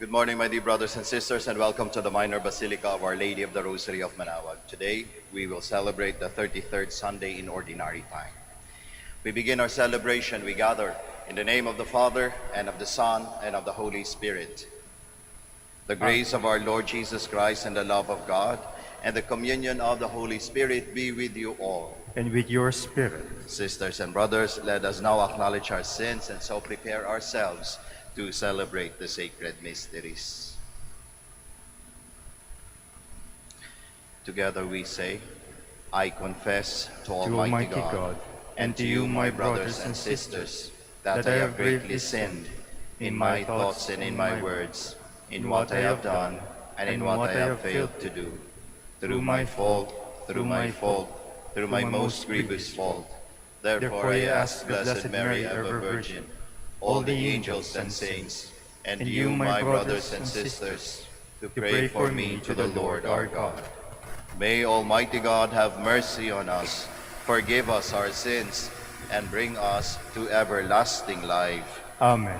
Good morning, my dear brothers and sisters, and welcome to the Minor Basilica of Our Lady of the Rosary of Manaoag. Today, we will celebrate the 33rd Sunday in Ordinary Time. We begin our celebration, we gather in the name of the Father, and of the Son, and of the Holy Spirit. The grace of our Lord Jesus Christ, and the love of God, and the communion of the Holy Spirit be with you all. And with your spirit. Sisters and brothers, let us now acknowledge our sins and so prepare ourselves to celebrate the sacred mysteries. Together we say, I confess to Almighty God and to you, my brothers and sisters, that I have greatly sinned in my thoughts and in my words, in what I have done and in what I have failed to do. Through my fault, through my most grievous fault. Therefore I ask Blessed Mary, ever Virgin, all the angels and saints, and you, my brothers and sisters, to pray for me to the Lord our God. May Almighty God have mercy on us, forgive us our sins, and bring us to everlasting life. Amen.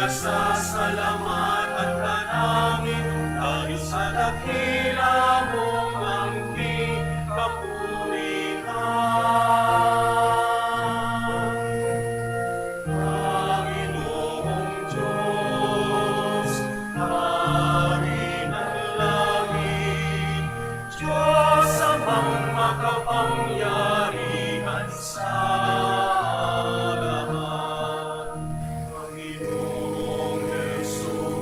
Sasalamatan ka namin dahil sa dakila mong angking kapurihan. Panginoong Diyos, Hari ng langit, Diyos amang makapangyarihan sa lahat. Panginoong Yesus,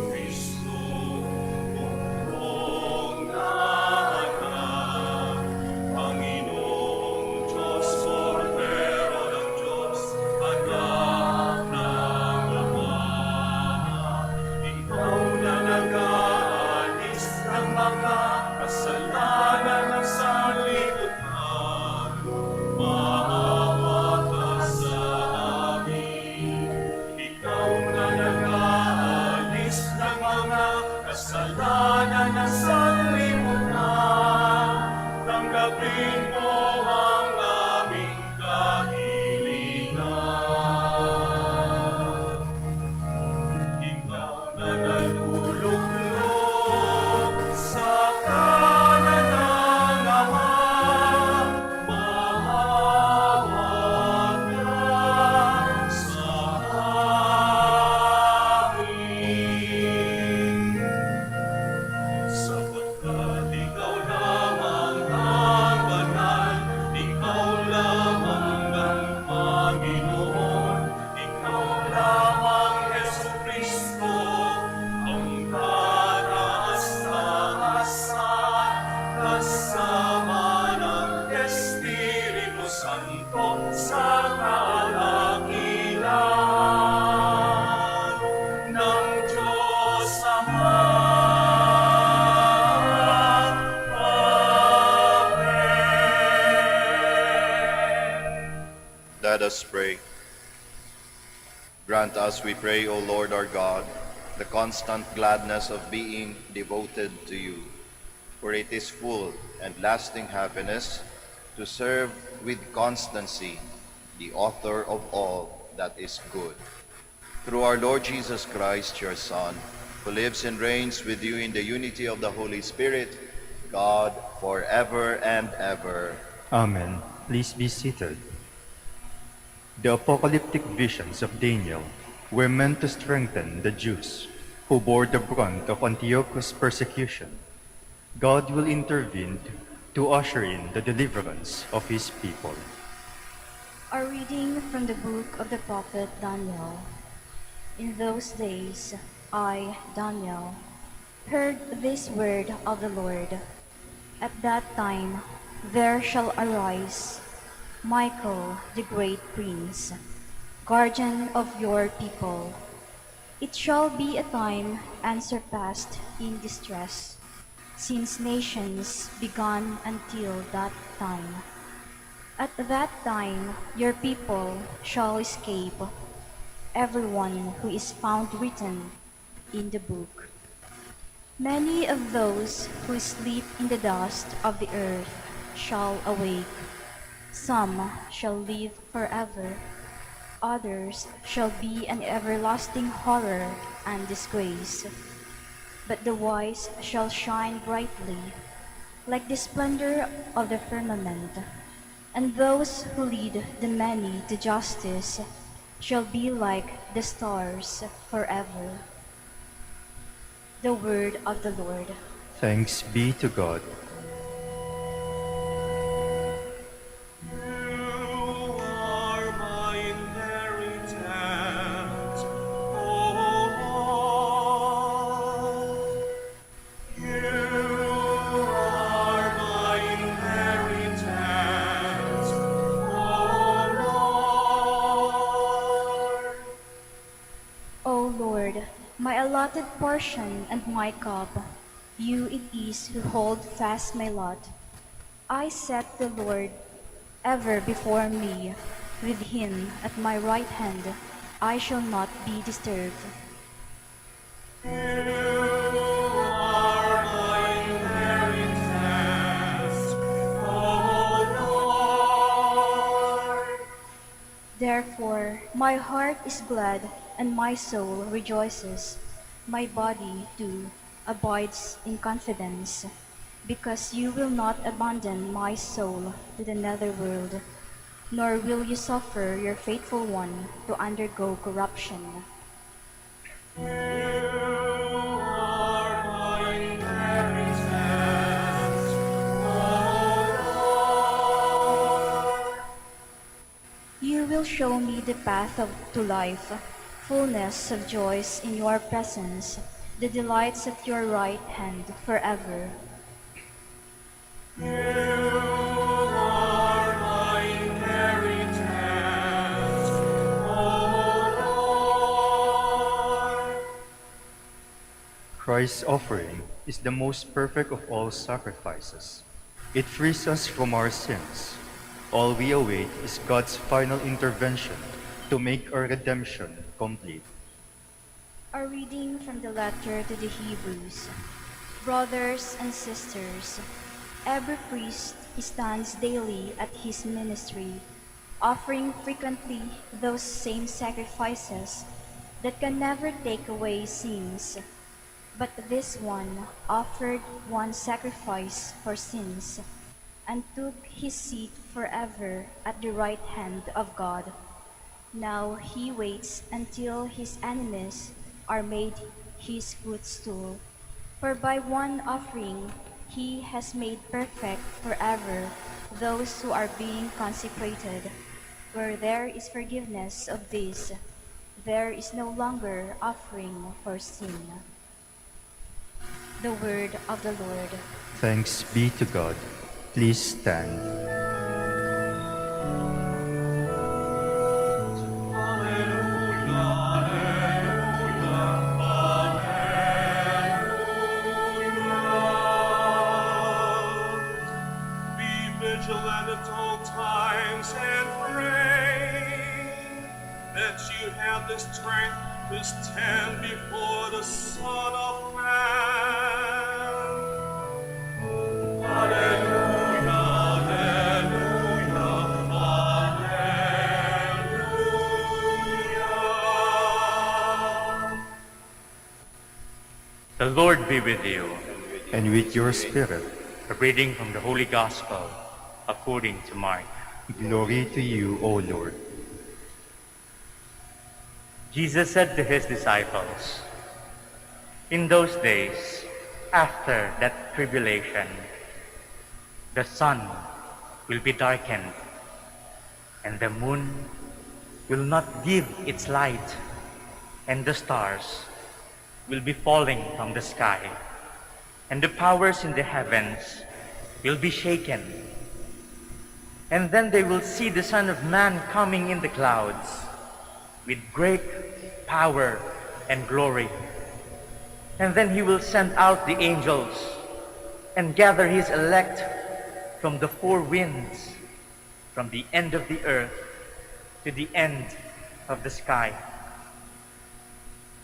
us pray. Grant us, we pray, O Lord our God, the constant gladness of being devoted to you, for it is full and lasting happiness to serve with constancy the author of all that is good. Through our Lord Jesus Christ, your Son, who lives and reigns with you in the unity of the Holy Spirit, God, forever and ever. Amen. Please be seated. The apocalyptic visions of Daniel were meant to strengthen the Jews who bore the brunt of Antiochus' persecution. God will intervene to usher in the deliverance of his people. A reading from the book of the prophet Daniel. In those days, I, Daniel, heard this word of the Lord. At that time there shall arise Michael, the great prince, guardian of your people. It shall be a time unsurpassed in distress, since nations began until that time. At that time your people shall escape, everyone who is found written in the book. Many of those who sleep in the dust of the earth shall awake. Some shall live forever, others shall be an everlasting horror and disgrace. But the wise shall shine brightly, like the splendor of the firmament, and those who lead the many to justice shall be like the stars forever. The word of the Lord. Thanks be to God. You are my inheritance, O Lord. You are my inheritance, O Lord. O Lord, my allotted portion and my cup, you it is who hold fast my lot. I set the Lord ever before me, with him at my right hand, I shall not be disturbed. You are my inheritance, O Lord. Therefore my heart is glad and my soul rejoices. My body too abides in confidence, because you will not abandon my soul to the netherworld, nor will you suffer your faithful one to undergo corruption. You are my inheritance, O Lord. You will show me the path to life, fullness of joys in your presence, the delights at your right hand forever. You are my inheritance, O Lord. Christ's offering is the most perfect of all sacrifices. It frees us from our sins. All we await is God's final intervention to make our redemption complete. A reading from the letter to the Hebrews. Brothers and sisters, every priest stands daily at his ministry, offering frequently those same sacrifices that can never take away sins. But this one offered one sacrifice for sins, and took his seat forever at the right hand of God. Now he waits until his enemies are made his footstool. For by one offering he has made perfect forever those who are being consecrated. Where there is forgiveness of this, there is no longer offering for sin. The word of the Lord. Thanks be to God. Please stand. Be vigilant at all times and pray. strength to stand before the Son of Man. Alleluia, alleluia, alleluia. The Lord be with you. And with your spirit, A reading from the Holy Gospel according to Mark. glory to you, O Lord. Jesus said to his disciples, "In those days, after that tribulation, the sun will be darkened, and the moon will not give its light, and the stars will be falling from the sky, and the powers in the heavens will be shaken. And then they will see the Son of Man coming in the clouds with great power and glory. And then he will send out the angels and gather his elect from the four winds, from the end of the earth to the end of the sky.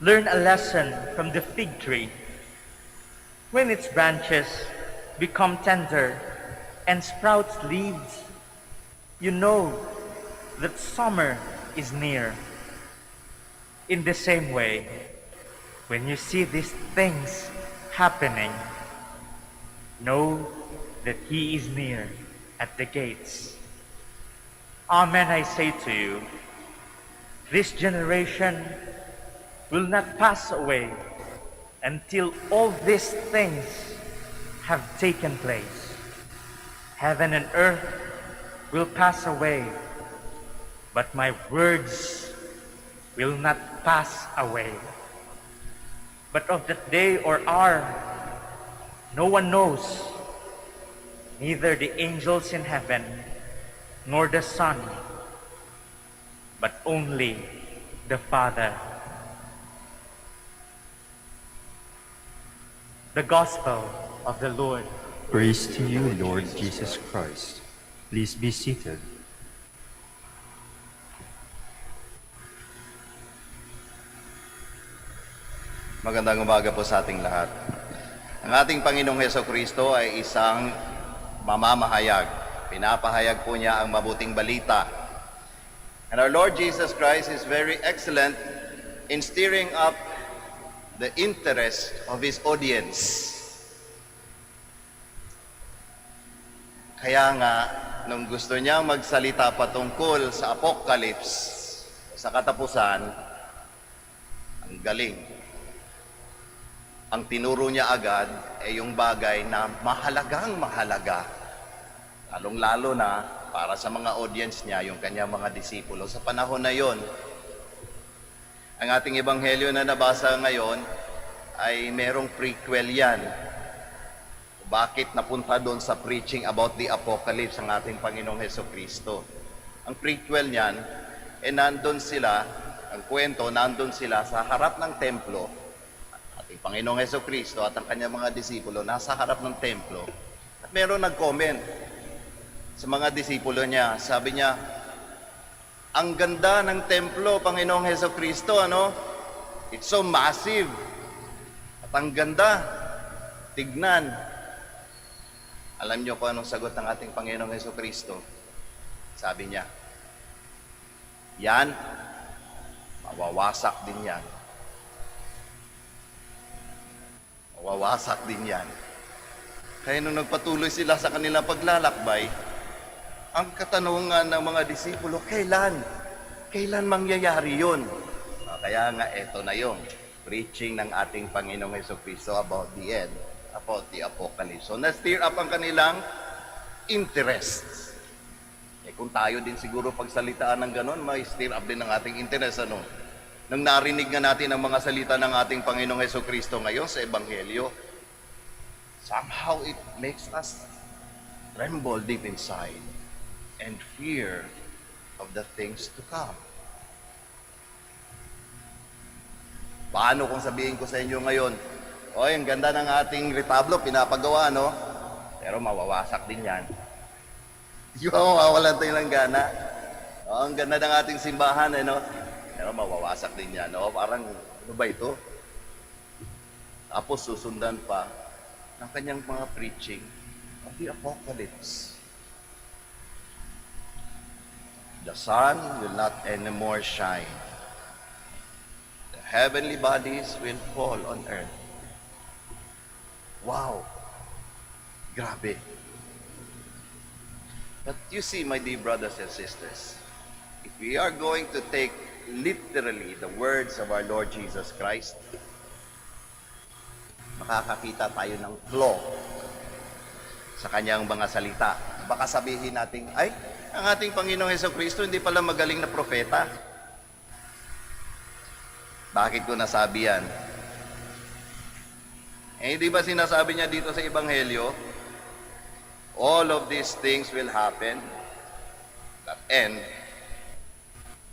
Learn a lesson from the fig tree. When its branches become tender and sprouts leaves, you know that summer is near. In the same way, when you see these things happening, know that he is near at the gates. Amen, I say to you, this generation will not pass away until all these things have taken place. Heaven and earth will pass away, but my words will not pass away. But of that day or hour, no one knows, neither the angels in heaven, nor the Son, but only the Father. The Gospel of the Lord. Praise to you, Lord Jesus Christ. Please be seated. Magandang umaga po sa ating lahat. Ang ating Panginoong Hesukristo ay isang mamamahayag. Pinapahayag po niya ang mabuting balita. And our Lord Jesus Christ is very excellent in stirring up the interest of His audience. Kaya nga, nung gusto niya magsalita patungkol sa Apocalypse, sa katapusan, ang galing. Ang tinuro niya agad ay yung bagay na mahalagang mahalaga, lalong-lalo na para sa mga audience niya, yung kanyang mga disipulo. Sa panahon na yon, ang ating ebanghelyo na nabasa ngayon ay merong prequel yan. Bakit napunta doon sa preaching about the Apocalypse ang ating Panginoong Hesukristo? Ang prequel niyan, nandun sila, ang kwento, nandun sila sa harap ng templo. Ating Panginoong Hesukristo at ang kanyang mga disipulo nasa harap ng templo. At meron nag-comment sa mga disipulo niya. Sabi niya, ang ganda ng templo, Panginoong Hesukristo, ano? It's so massive. At ang ganda. Tignan. Alam niyo kung anong sagot ng ating Panginoong Hesukristo? Sabi niya, yan, mawawasak din yan. Mawawasak din yan. Kaya nung nagpatuloy sila sa kanilang paglalakbay, ang katanungan ng mga disipulo, kailan? Kailan mangyayari yun? Kaya nga, eto na yung preaching ng ating Panginoong Hesukristo about the end, about the Apocalypse. So, na-stir up ang kanilang interests. Kung tayo din siguro pagsalitaan ng ganon, may stir up din ng ating interest, ano? Nang narinig nga natin ang mga salita ng ating Panginoong Hesukristo ngayon sa Ebanghelyo, somehow it makes us tremble deep inside and fear of the things to come. Paano kung sabihin ko sa inyo ngayon, oy, ang ganda ng ating retablo, pinapagawa, no? Pero mawawasak din yan. Di ba mawawalan tayo ng gana? O, ang ganda ng ating simbahan, no? Pero mawawasak din yan, no? Parang, ano ba ito? Tapos susundan pa ng kanyang mga preaching of the apocalypse. The sun will not anymore shine. The heavenly bodies will fall on earth. Wow! Grabe. But you see, my dear brothers and sisters, if we are going to take literally the words of our Lord Jesus Christ, makakakita tayo ng flaw sa kanyang mga salita. Baka sabihin natin, ay, ang ating Panginoong Hesukristo hindi pala magaling na propeta. Bakit ko nasabi yan? Eh, di ba sinasabi niya dito sa Ebanghelyo, all of these things will happen, that end,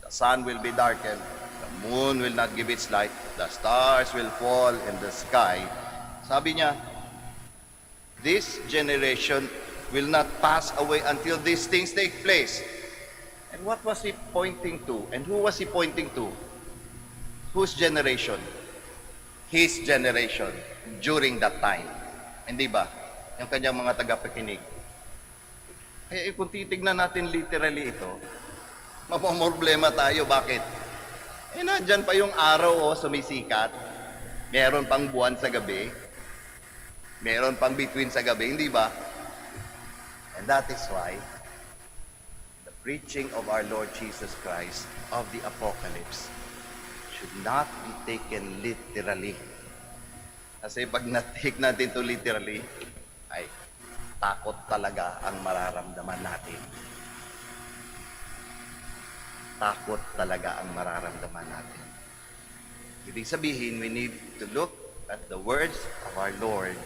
the sun will be darkened, the moon will not give its light, the stars will fall in the sky. Sabi niya, this generation will not pass away until these things take place. And what was he pointing to? And who was he pointing to? Whose generation? His generation during that time. Hindi ba? Yung kanyang mga tagapakinig. Kaya kung titignan natin literally ito, mapamroblema tayo. Bakit? Eh, nandyan pa yung araw sumisikat. Meron pang buwan sa gabi. Meron pang between sa gabi. Hindi ba? And that is why the preaching of our Lord Jesus Christ of the apocalypse should not be taken literally. Kasi pag na-take natin ito literally, ay takot talaga ang mararamdaman natin. Takot talaga ang mararamdaman natin. Ibig sabihin, we need to look at the words of our Lord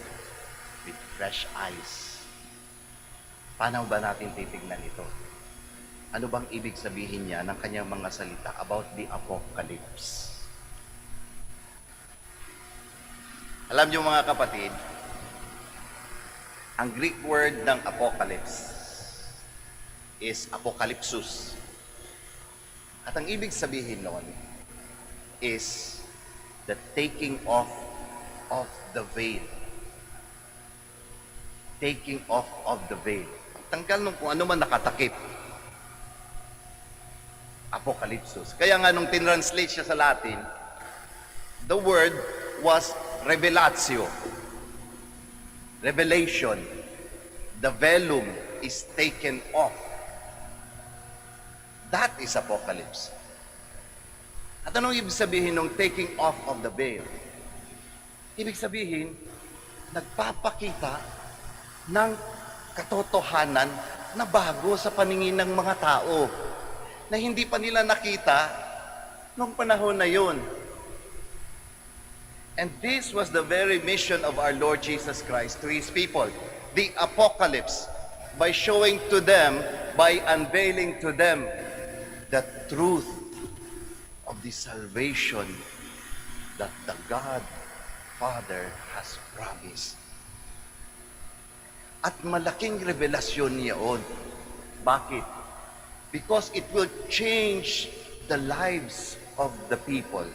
with fresh eyes. Paano ba natin titignan ito? Ano bang ibig sabihin niya ng kanyang mga salita about the apocalypse? Alam niyo mga kapatid, ang Greek word ng apocalypse is apokalypsus. At ang ibig sabihin noon is the taking off of the veil. Taking off of the veil. Tanggal nung kung ano man nakatakip. Apokalypsus. Kaya nga nung tinranslate siya sa Latin, the word was revelatio. Revelation. The velum is taken off. That is apocalypse. At anong ibig sabihin ng taking off of the veil? Ibig sabihin, nagpapakita ng katotohanan na bago sa paningin ng mga tao na hindi pa nila nakita noong panahon na yun. And this was the very mission of our Lord Jesus Christ to His people, the apocalypse, by showing to them, by unveiling to them the truth of the salvation that the God Father has promised. At malaking revelasyon niyon. Bakit? Because it will change the lives of the people.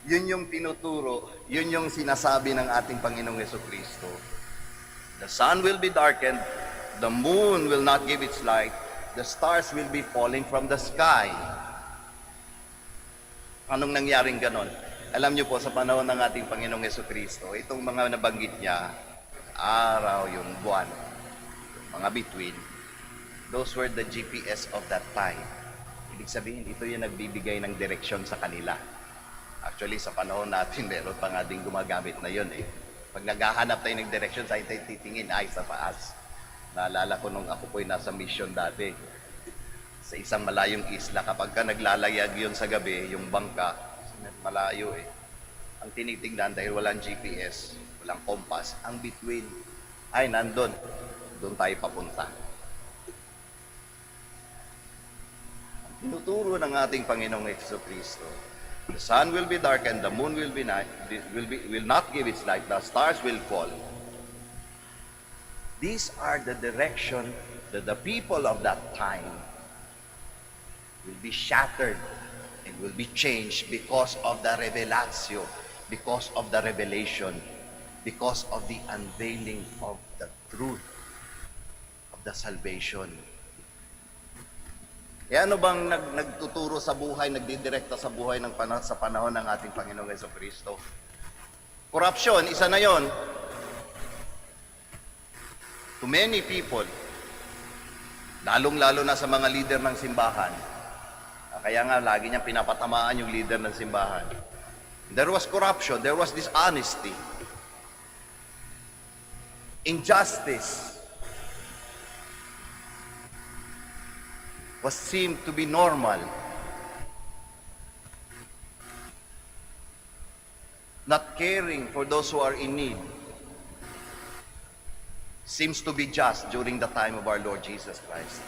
Yun yung tinuturo, yun yung sinasabi ng ating Panginoong Jesucristo. The sun will be darkened, the moon will not give its light, the stars will be falling from the sky. Anong nangyaring ganon? Alam niyo po, sa panahon ng ating Panginoong Jesucristo, itong mga nabanggit niya, araw, yung buwan, yung mga between, those were the GPS of that time. Ibig sabihin, ito yung nagbibigay ng direksyon sa kanila. Actually, sa panahon natin, meron pa nga din gumagamit na yun eh. Pag naghahanap tayo ng direction, saan tayo titingin? Ay, sa taas. Naalala ko nung ako po'y nasa mission dati. Sa isang malayong isla, kapag ka naglalayag yun sa gabi, yung bangka, malayo eh. Ang tinitingnan dahil walang GPS, walang compass, ang between, ay, nandun. Doon tayo papunta. Ang tinuturo ng ating Panginoong Jesucristo, the sun will be darkened, the moon will not give its light, the stars will fall. These are the direction that the people of that time will be shattered and will be changed because of the revelatio, because of the revelation, because of the unveiling of the truth of the salvation. E ano bang nagtuturo sa buhay, nagdidirekta sa buhay sa panahon ng ating Panginoong Jesucristo? Corruption, isa na yon. To many people, lalong-lalo na sa mga leader ng simbahan. Kaya nga, lagi niyang pinapatamaan yung leader ng simbahan. There was corruption, there was dishonesty, injustice was seemed to be normal. Not caring for those who are in need seems to be just during the time of our Lord Jesus Christ.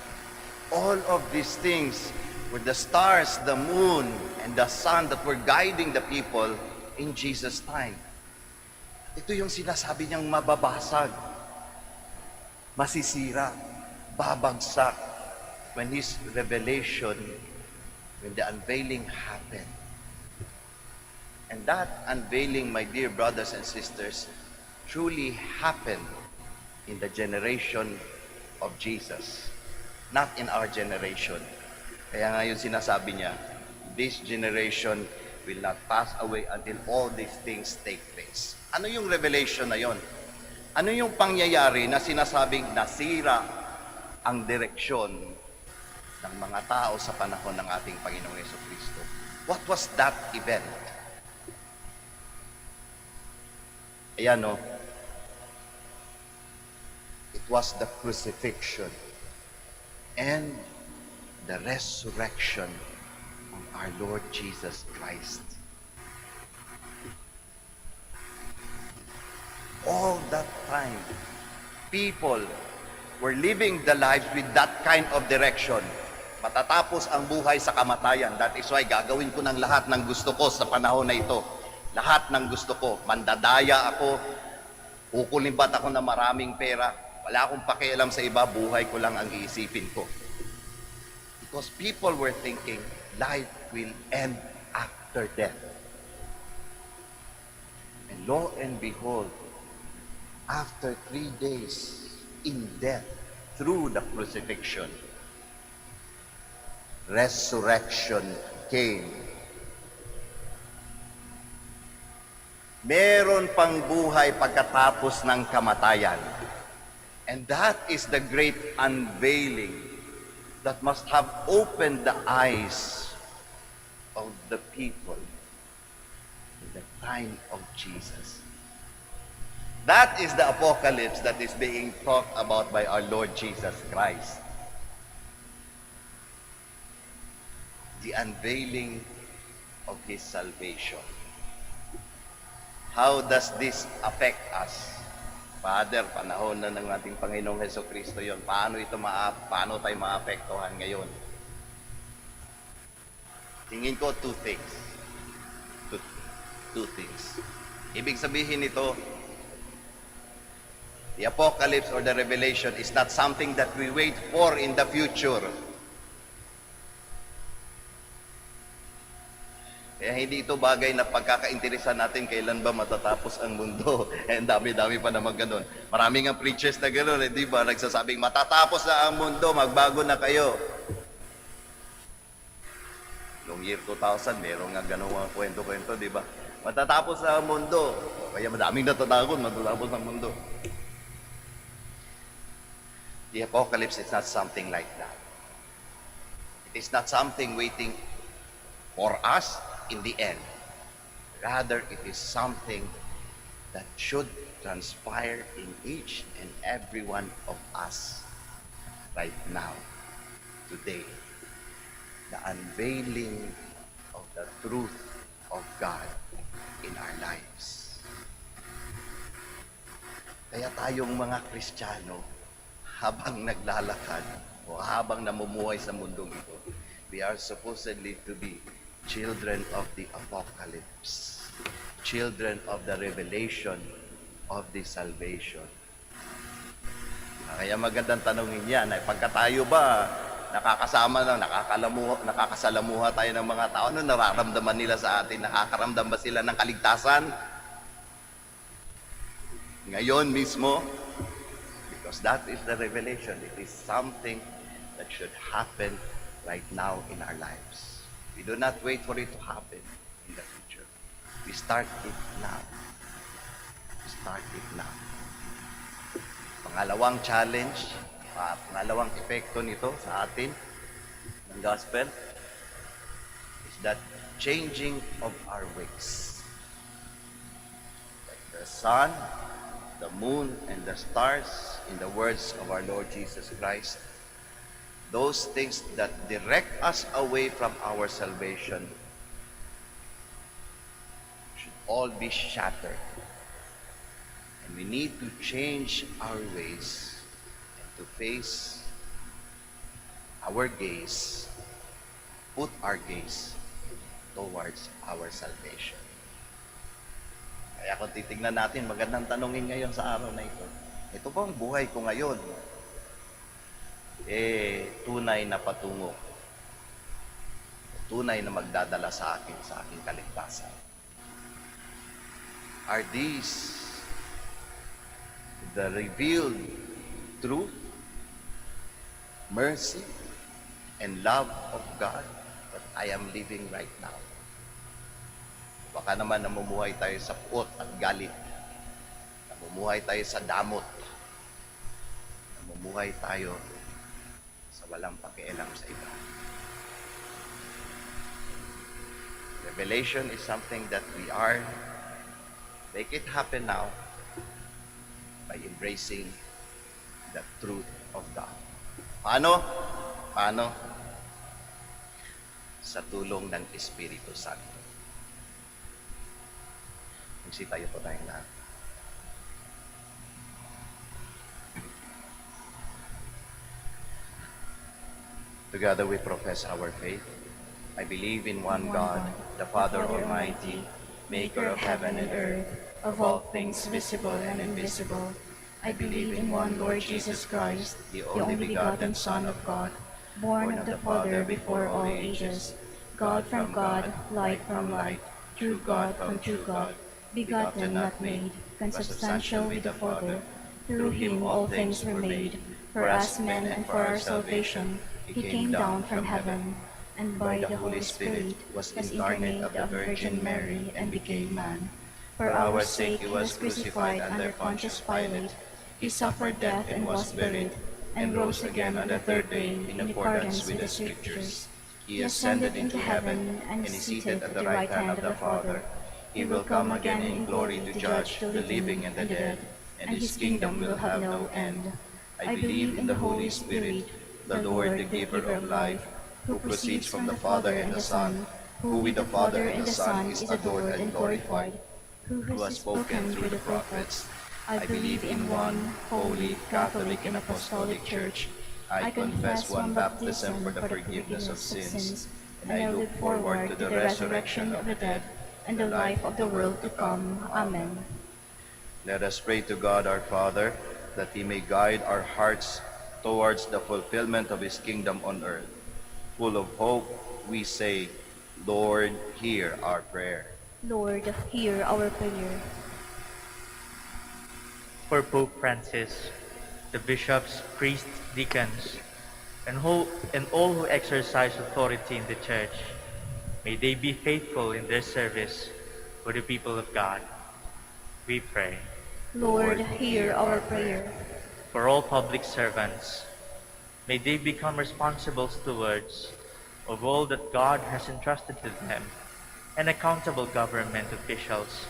All of these things were the stars, the moon, and the sun that were guiding the people in Jesus' time. Ito yung sinasabi niyang mababasag, masisira, babagsak, when His revelation, when the unveiling happened. And that unveiling, my dear brothers and sisters, truly happened in the generation of Jesus, not in our generation. Kaya nga yung sinasabi niya, this generation will not pass away until all these things take place. Ano yung revelation na yon? Ano yung pangyayari na sinasabing nasira ang direksyon ng mga tao sa panahon ng ating Panginoong Jesucristo? What was that event? Ayan o. It was the crucifixion and the resurrection of our Lord Jesus Christ. All that time, people were living the lives with that kind of direction. Matatapos ang buhay sa kamatayan. That is why gagawin ko ng lahat ng gusto ko sa panahon na ito. Lahat ng gusto ko. Mandadaya ako, kukulimbat ako ng maraming pera. Wala akong pakialam sa iba, buhay ko lang ang iisipin ko. Because people were thinking, life will end after death. And lo and behold, after 3 days in death, through the crucifixion, resurrection came. Meron pang buhay pagkatapos ng kamatayan. And that is the great unveiling that must have opened the eyes of the people in the time of Jesus. That is the apocalypse that is being talked about by our Lord Jesus Christ. The unveiling of His salvation. How does this affect us? Father, panahon na ng ating Panginoong Jesucristo yon. Paano tayo maapektuhan ngayon? Tingin ko two things. Two things. Ibig sabihin nito, the apocalypse or the revelation is not something that we wait for in the future. Kaya hindi ito bagay na pagkakainteresan natin kailan ba matatapos ang mundo. Eh, dami-dami pa naman ganun. Maraming ang preachers na ganun, eh, di ba? Nagsasabing, matatapos na ang mundo, magbago na kayo. Noong year 2000, meron nga ganun mga kwento-kwento, di ba? Matatapos na ang mundo. Kaya madaming natatakot, matatapos ang mundo. The apocalypse is not something like that. It is not something waiting for us in the end. Rather, it is something that should transpire in each and every one of us right now, today. The unveiling of the truth of God in our lives. Kaya tayong mga Kristiyano, habang naglalakad o habang namumuhay sa mundong ito, we are supposedly to be children of the apocalypse, children of the revelation of the salvation. Kaya magandang tanongin yan, ay pagka tayo ba nakakasama lang, nakakasalamuha tayo ng mga tao. Ano nararamdaman nila sa atin? Nakakaramdam ba sila ng kaligtasan? Ngayon mismo, because that is the revelation. It is something that should happen right now in our lives. We do not wait for it to happen in the future. We start it now. We start it now. Pangalawang challenge, pangalawang epekto nito sa atin ng gospel is that changing of our ways. Like the sun, the moon, and the stars, in the words of our Lord Jesus Christ, those things that direct us away from our salvation should all be shattered. And we need to change our ways and to face our gaze, put our gaze towards our salvation. Kaya kung titignan natin, magandang tanongin ngayon sa araw na ito. Ito ba ang buhay ko ngayon? Tunay na patungo. Tunay na magdadala sa aking kaligtasan. Are these the revealed truth, mercy, and love of God that I am living right now? Baka naman namumuhay tayo sa puot at galit. Namumuhay tayo sa damot. Namumuhay tayo sa walang pakialam sa iba. Revelation is something that we are. Make it happen now by embracing the truth of God. Paano? Paano? Sa tulong ng Espiritu Santo. Magsitayo po tayong lahat. Together we profess our faith. I believe in one God, the Father Almighty, maker of heaven and earth, of all things visible and invisible. I believe in one Lord Jesus Christ, the only begotten Son of God, born of the Father before all ages, God from God, light from light, true God from true God, begotten, not made, consubstantial with the Father. Through him all things were made. For us men and for our salvation, he came down from heaven, and by the Holy Spirit was incarnate of the Virgin Mary and became man. For our sake he was crucified under Pontius Pilate. He suffered death and was buried, and rose again on the third day in accordance with the Scriptures. He ascended into heaven and is seated at the right hand of the Father. He will come again in glory to judge the living and the dead, and his kingdom will have no end. I believe in the Holy Spirit, the Lord, the giver of life, who proceeds from the Father and the Son, who with the Father and the Son is adored and glorified, who has spoken through the prophets. I believe in one holy, Catholic, and Apostolic Church. I confess one baptism for the forgiveness of sins, and I look forward to the resurrection of the dead and the life of the world to come. Amen. Let us pray to God our Father, that he may guide our hearts towards the fulfillment of his kingdom on earth. Full of hope, we say, Lord, hear our prayer. Lord, hear our prayer. For Pope Francis, the bishops, priests, deacons, and all who exercise authority in the Church, may they be faithful in their service for the people of God. We pray. Lord, hear our prayer. For all public servants, may they become responsible stewards of all that God has entrusted to them, and accountable government officials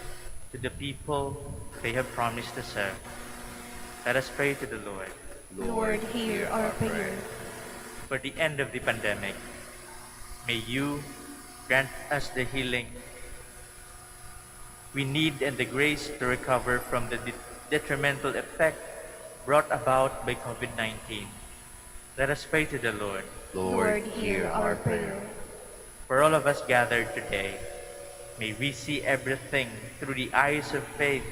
to the people they have promised to serve. Let us pray to the Lord. Lord, hear our prayer. For the end of the pandemic, may you grant us the healing we need and the grace to recover from the detrimental effect brought about by COVID-19. Let us pray to the Lord. Lord, hear our prayer. For all of us gathered today, may we see everything through the eyes of faith,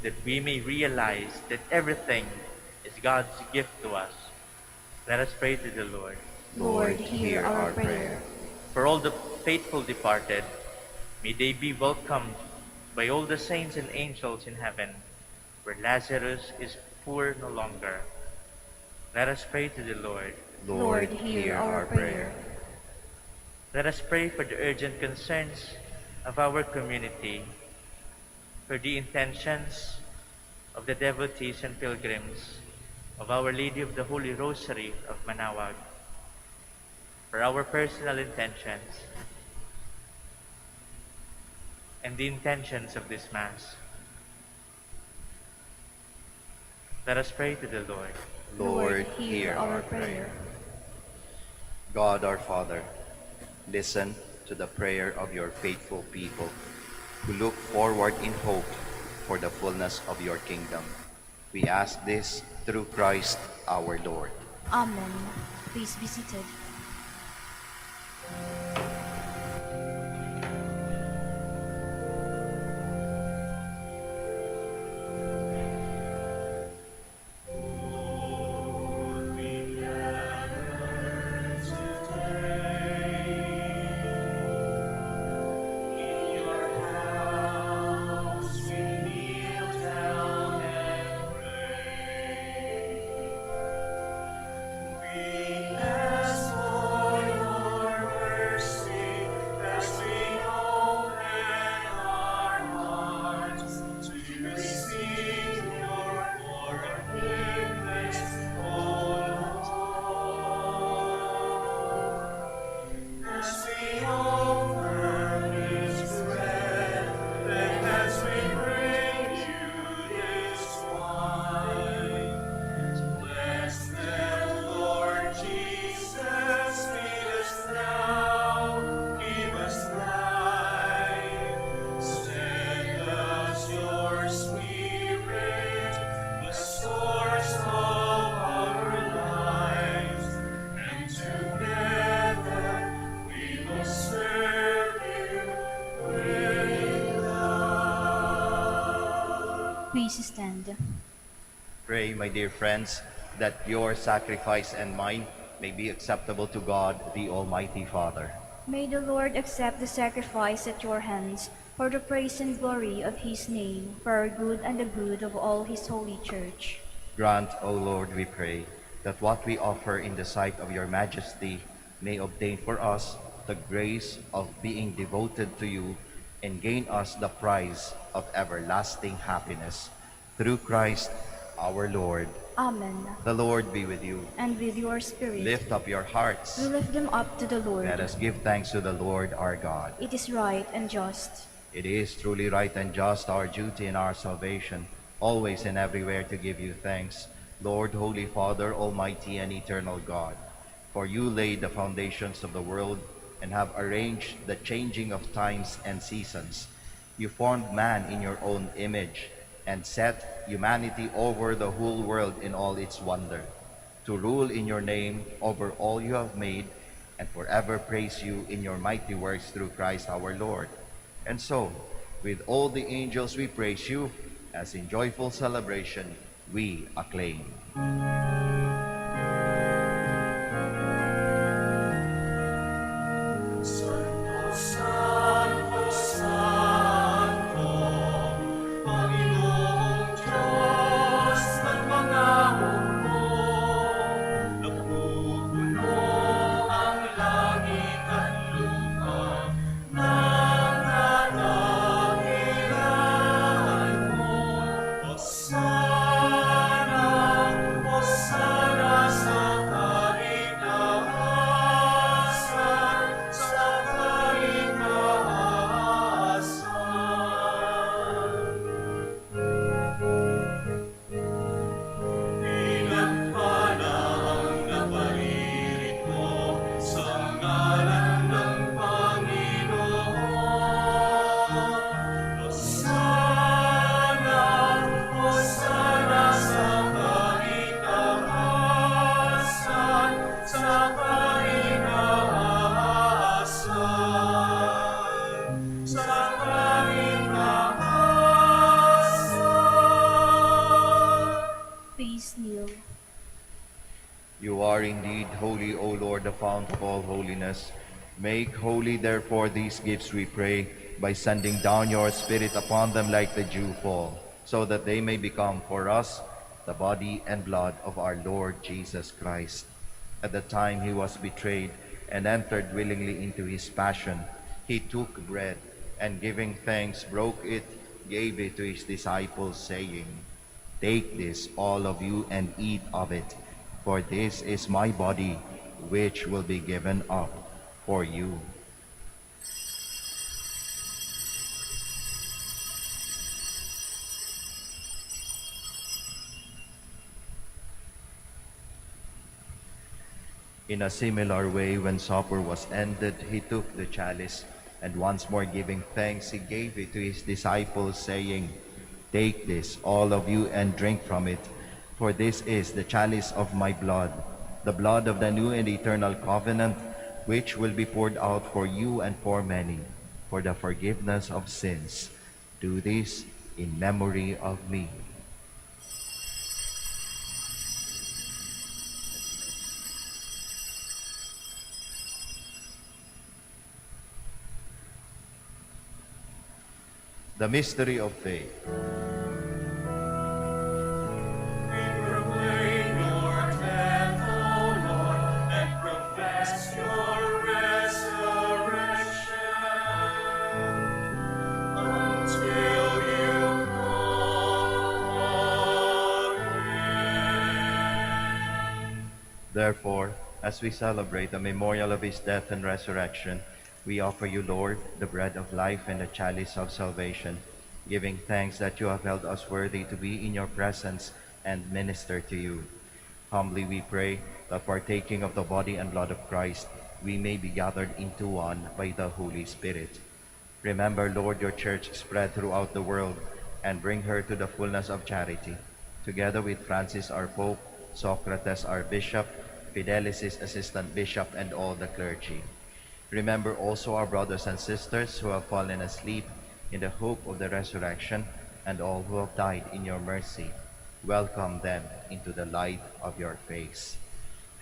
that we may realize that everything is God's gift to us. Let us pray to the Lord. Lord, hear our prayer. For all the faithful departed, may they be welcomed by all the saints and angels in heaven, where Lazarus is poor no longer. Let us pray to the Lord. Lord, hear our prayer. Let us pray for the urgent concerns of our community, for the intentions of the devotees and pilgrims of Our Lady of the Holy Rosary of Manaoag, for our personal intentions, and the intentions of this Mass. Let us pray to the Lord. Lord, hear our prayer. God our Father, listen to the prayer of your faithful people who look forward in hope for the fullness of your kingdom. We ask this through Christ our Lord. Amen. Please be seated. Please stand. Pray, my dear friends, that your sacrifice and mine may be acceptable to God, the Almighty Father. May the Lord accept the sacrifice at your hands for the praise and glory of his name, for our good and the good of all his holy church. Grant, O Lord, we pray, that what we offer in the sight of your majesty may obtain for us the grace of being devoted to you and gain us the prize of everlasting happiness. Through Christ our Lord. Amen. The Lord be with you. And with your spirit. Lift up your hearts. We lift them up to the Lord. Let us give thanks to the Lord our God. It is right and just. It is truly right and just, our duty and our salvation, always and everywhere to give you thanks, Lord, Holy Father, Almighty and eternal God. For you laid the foundations of the world and have arranged the changing of times and seasons. You formed man in your own image and set humanity over the whole world in all its wonder, to rule in your name over all you have made, and forever praise you in your mighty works through Christ our Lord. And so, with all the angels we praise you, as in joyful celebration we acclaim. Santo, Santo, Santo, Panginoong Diyos ng mga hukbo, napupuno ang langit at lupa ng kadakilaan mo. Hosanna, Hosanna. holy, O Lord, the fount of all holiness. Make holy, therefore, these gifts, we pray, by sending down your Spirit upon them like the dewfall, so that they may become for us the body and blood of our Lord Jesus Christ. At the time he was betrayed and entered willingly into his passion, he took bread, and giving thanks, broke it, gave it to his disciples, saying, "Take this, all of you, and eat of it, for this is my body, which will be given up for you." In a similar way, when supper was ended, he took the chalice, and once more giving thanks, he gave it to his disciples, saying, "Take this, all of you, and drink from it, for this is the chalice of my blood, the blood of the new and eternal covenant, which will be poured out for you and for many, for the forgiveness of sins. Do this in memory of me." The mystery of faith. We proclaim your death, O Lord, and profess your resurrection until you come again. Therefore, as we celebrate the memorial of his death and resurrection, we offer you, Lord, the bread of life and the chalice of salvation, giving thanks that you have held us worthy to be in your presence and minister to you. Humbly we pray that partaking of the body and blood of Christ, we may be gathered into one by the Holy Spirit. Remember, Lord, your church spread throughout the world, and bring her to the fullness of charity, together with Francis our Pope, Socrates our Bishop, Fidelis his Assistant Bishop, and all the clergy. Remember also our brothers and sisters who have fallen asleep in the hope of the resurrection, and all who have died in your mercy. Welcome them into the light of your face.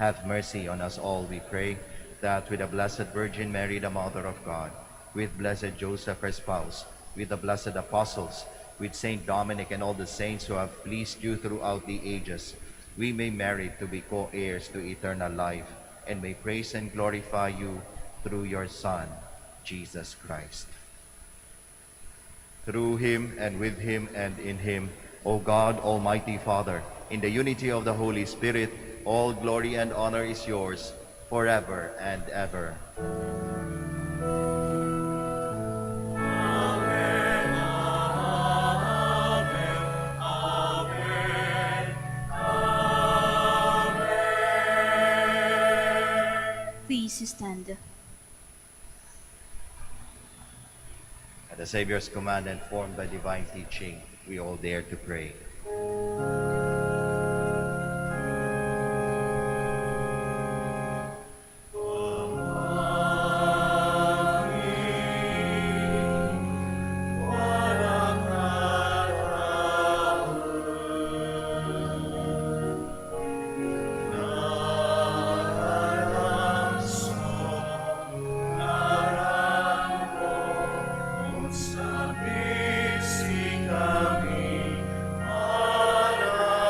Have mercy on us all, we pray, that with the Blessed Virgin Mary, the Mother of God, with blessed Joseph, her spouse, with the blessed apostles, with Saint Dominic and all the saints who have pleased you throughout the ages, we may merit to be co-heirs to eternal life, and may praise and glorify you through your Son, Jesus Christ. Through him, and with him, and in him, O God, Almighty Father, in the unity of the Holy Spirit, all glory and honor is yours, forever and ever. Amen, amen, amen, amen. Please stand. At the Savior's command and formed by divine teaching, we all dare to pray. Sabisi kami, para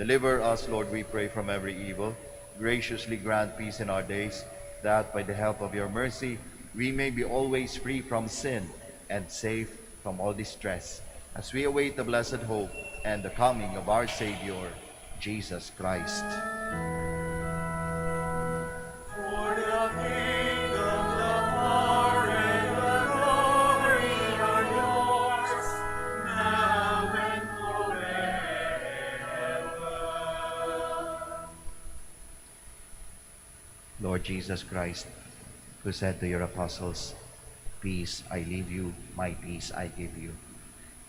Deliver us, Lord, we pray, from every evil. Graciously grant peace in our days, that by the help of your mercy we may be always free from sin and safe from all distress, as we await the blessed hope and the coming of our Savior, Jesus Christ. For the kingdom, the power, and the glory are yours, now and forever. Lord Jesus Christ, who said to your apostles, "Peace I leave you, my peace I give you,"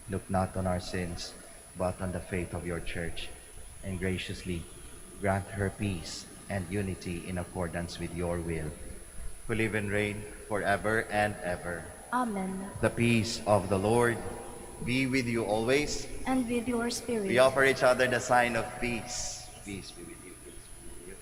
look not on our sins, but on the faith of your church, and graciously grant her peace and unity in accordance with your will, who live and reign forever and ever. Amen. The peace of the Lord be with you always. And with your spirit. We offer each other the sign of peace. Peace be with you. Peace be with you.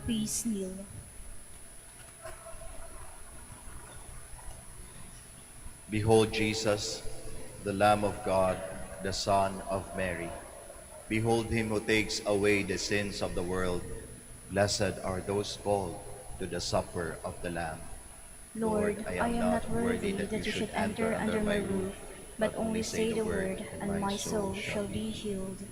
Please kneel. Behold Jesus, the Lamb of God, the Son of Mary. Behold him who takes away the sins of the world. Blessed are those called to the supper of the Lamb. Lord, I am not worthy that you should enter under my roof, but only say the word, and my soul shall be healed.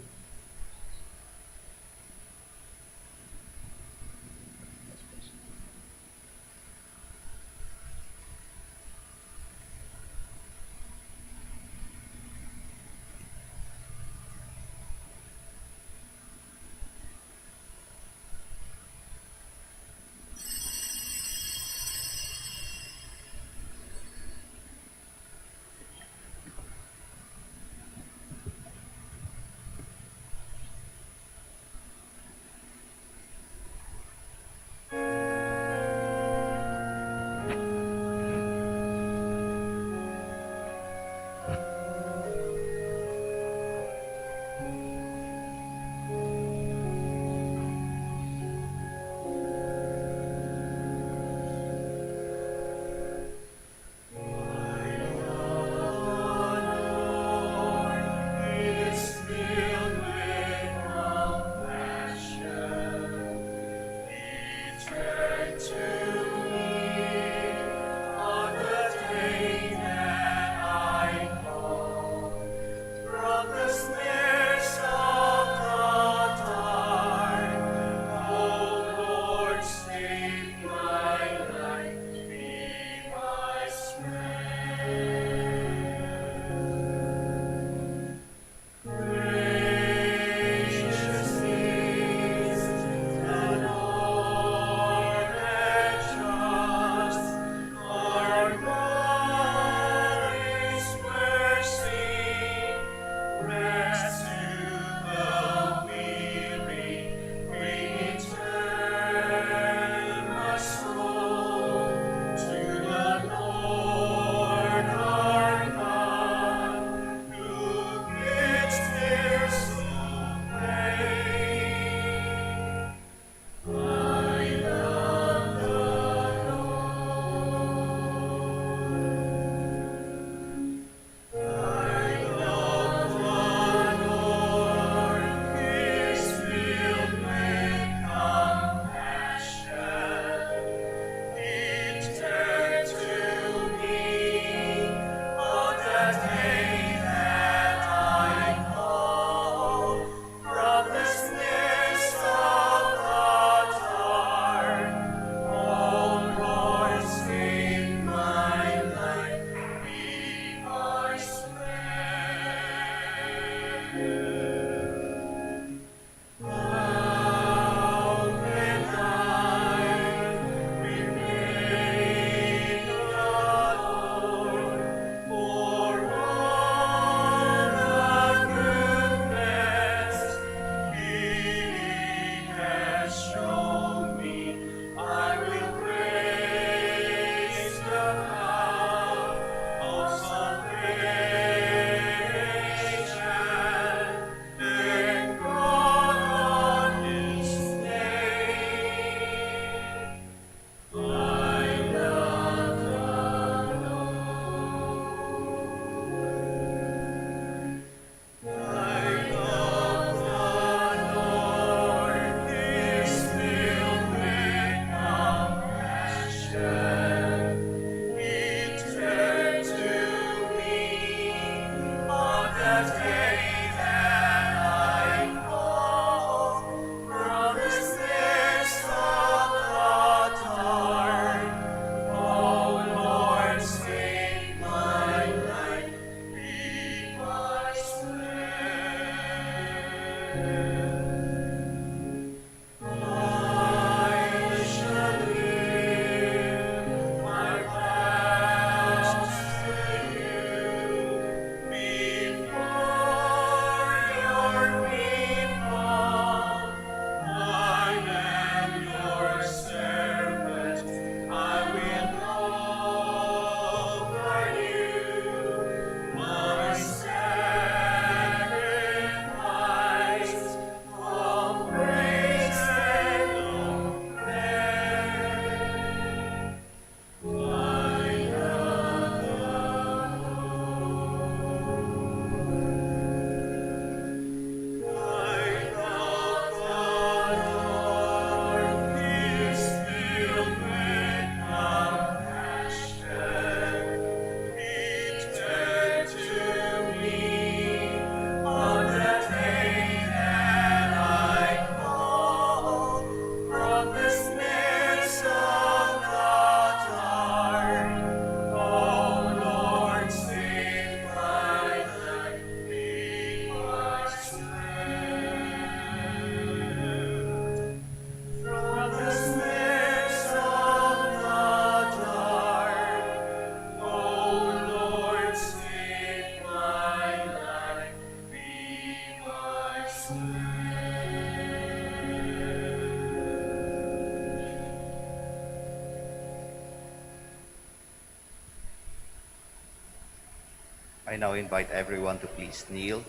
I now invite everyone to please kneel.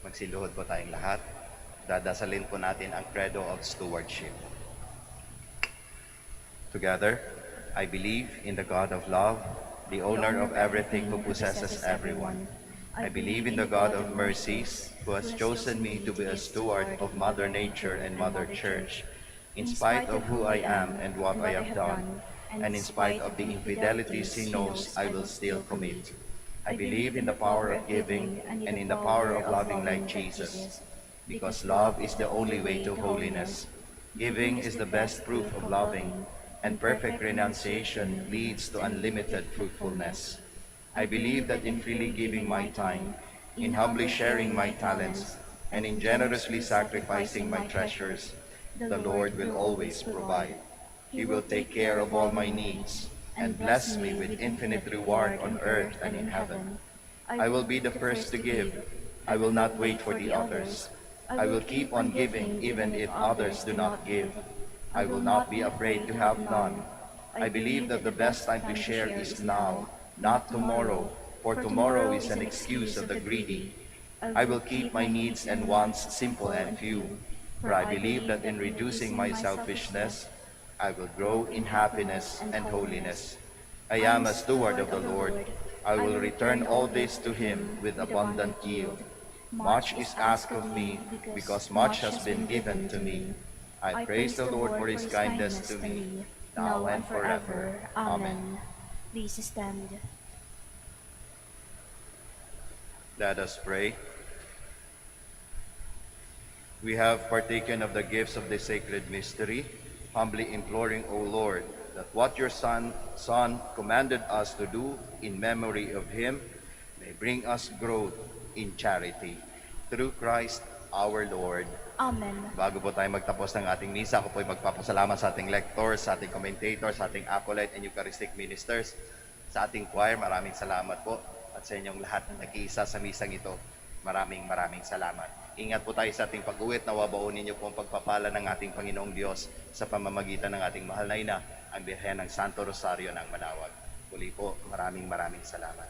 Magsiluhod po tayong lahat. Dadasalin po natin ang credo of stewardship. Together, I believe in the God of love, the owner of everything who possesses everyone. I believe in the God of mercies, who has chosen me to be a steward of Mother Nature and Mother Church, in spite of who I am and what I have done, and in spite of the infidelities he knows I will still commit. I believe in the power of giving and in the power of loving like Jesus, because love is the only way to holiness. Giving is the best proof of loving, and perfect renunciation leads to unlimited fruitfulness. I believe that in freely giving my time, in humbly sharing my talents, and in generously sacrificing my treasures, the Lord will always provide. He will take care of all my needs, and bless me with infinite reward on earth and in heaven. I will be the first to give. I will not wait for the others. I will keep on giving even if others do not give. I will not be afraid to have none. I believe that the best time to share is now, not tomorrow, for tomorrow is an excuse of the greedy. I will keep my needs and wants simple and few, for I believe that in reducing my selfishness, I will grow in happiness and holiness. I am a steward of the Lord. I will return all this to him with abundant yield. Much is asked of me, because much has been given to me. I praise the Lord for his kindness to me, now and forever. Amen. Please stand. Let us pray. We have partaken of the gifts of the sacred mystery, humbly imploring, O Lord, that what your Son commanded us to do in memory of him may bring us growth in charity. Through Christ our Lord. Amen. Bago po tayo magtapos ng ating misa, ako po ay magpapasalamat sa ating lectors, sa ating commentators, sa ating acolyte and Eucharistic ministers, sa ating choir. Maraming salamat po. At sa inyong lahat na nag-iisa sa misang ito, maraming salamat. Ingat po tayo sa ating pag-uwit, nawabaonin niyo po ang pagpapala ng ating Panginoong Diyos sa pamamagitan ng ating mahal na ina, ang Birhen ng Santo Rosario ng Manaoag. Muli po, maraming salamat.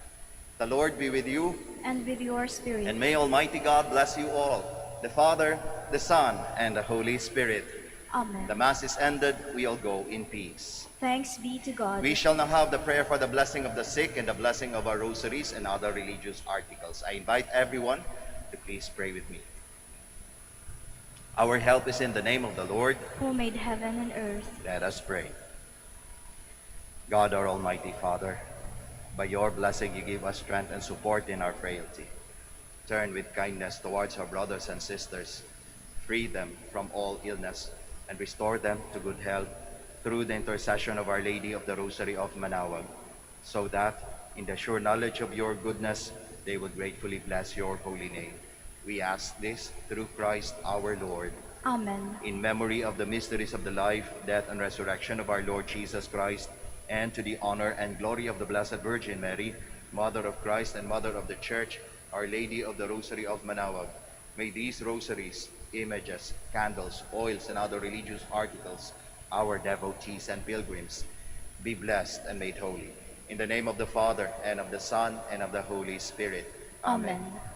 The Lord be with you. And with your spirit. And may Almighty God bless you all, the Father, the Son, and the Holy Spirit. Amen. The Mass is ended. We all go in peace. Thanks be to God. We shall now have the prayer for the blessing of the sick and the blessing of our rosaries and other religious articles. I invite everyone to please pray with me. Our help is in the name of the Lord, who made heaven and earth. Let us pray. God, our Almighty Father, by your blessing you give us strength and support in our frailty. Turn with kindness towards our brothers and sisters, free them from all illness, and restore them to good health through the intercession of Our Lady of the Rosary of Manaoag, so that, in the sure knowledge of your goodness, they would gratefully bless your holy name. We ask this through Christ our Lord. Amen. In memory of the mysteries of the life, death, and resurrection of our Lord Jesus Christ, and to the honor and glory of the Blessed Virgin Mary, Mother of Christ and Mother of the Church, Our Lady of the Rosary of Manaoag, may these rosaries, images, candles, oils, and other religious articles, our devotees and pilgrims, be blessed and made holy. In the name of the Father, and of the Son, and of the Holy Spirit. Amen. Amen.